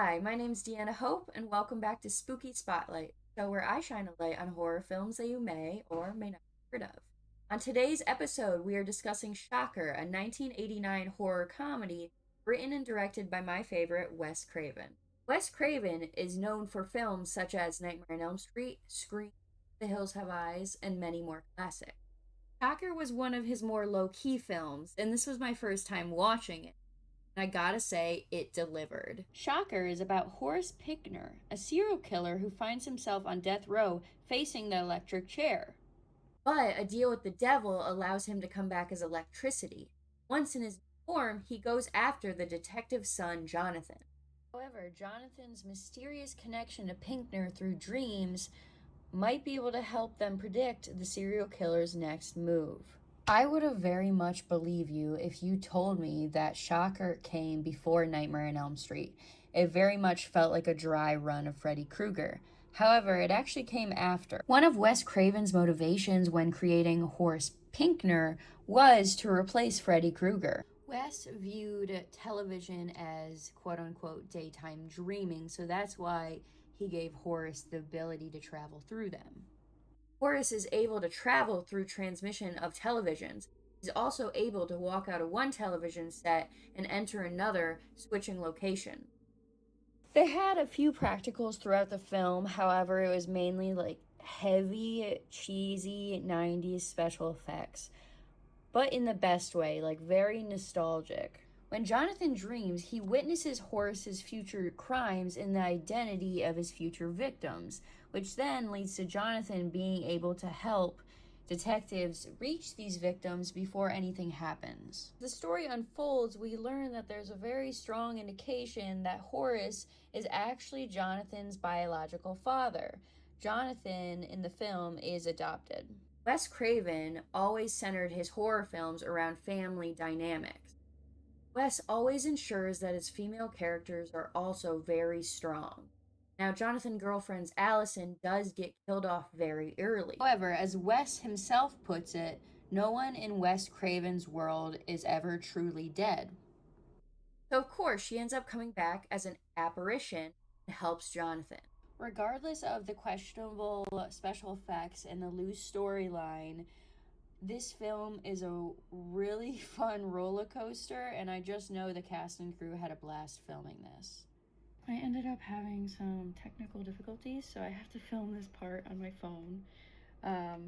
Hi, my name's Deanna Hope, and welcome back to Spooky Spotlight, a show where I shine a light on horror films that you may or may not have heard of. On today's episode, we are discussing Shocker, a 1989 horror comedy written and directed by my favorite, Wes Craven. Wes Craven is known for films such as Nightmare on Elm Street, Scream, The Hills Have Eyes, and many more classics. Shocker was one of his more low key films, and this was my first time watching it. I gotta say, it delivered. Shocker is about Horace Pickner, a serial killer who finds himself on death row facing the electric chair. But a deal with the devil allows him to come back as electricity. Once in his form, he goes after the detective's son, Jonathan. However, Jonathan's mysterious connection to Pinkner through dreams might be able to help them predict the serial killer's next move. I would have very much believed you if you told me that Shocker came before Nightmare on Elm Street. It very much felt like a dry run of Freddy Krueger. However, it actually came after. One of Wes Craven's motivations when creating Horace Pinkner was to replace Freddy Krueger. Wes viewed television as quote unquote daytime dreaming, so that's why he gave Horace the ability to travel through them. Horace is able to travel through transmission of televisions. He's also able to walk out of one television set and enter another, switching location. They had a few practicals throughout the film, however, it was mainly like heavy, cheesy 90s special effects, but in the best way, like very nostalgic. When Jonathan dreams, he witnesses Horace's future crimes and the identity of his future victims, which then leads to Jonathan being able to help detectives reach these victims before anything happens. The story unfolds, we learn that there's a very strong indication that Horace is actually Jonathan's biological father. Jonathan in the film is adopted. Wes Craven always centered his horror films around family dynamics. Wes always ensures that his female characters are also very strong. Now, Jonathan's girlfriend Allison does get killed off very early. However, as Wes himself puts it, no one in Wes Craven's world is ever truly dead. So, of course, she ends up coming back as an apparition and helps Jonathan. Regardless of the questionable special effects and the loose storyline, this film is a really fun roller coaster, and I just know the cast and crew had a blast filming this. I ended up having some technical difficulties, so I have to film this part on my phone.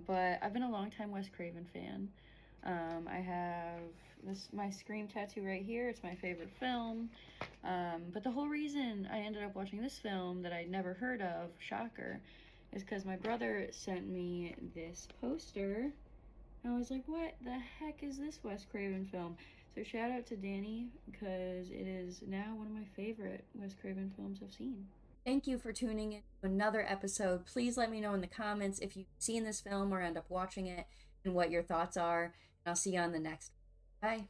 But I've been a long time Wes Craven fan. I have my Scream tattoo right here. It's my favorite film. But the whole reason I ended up watching this film that I'd never heard of, Shocker, is because my brother sent me this poster. I was like, what the heck is this Wes Craven film? So shout out to Danny, because it is now one of my favorite Wes Craven films I've seen. Thank you for tuning in to another episode. Please let me know in the comments if you've seen this film or end up watching it and what your thoughts are. And I'll see you on the next one. Bye.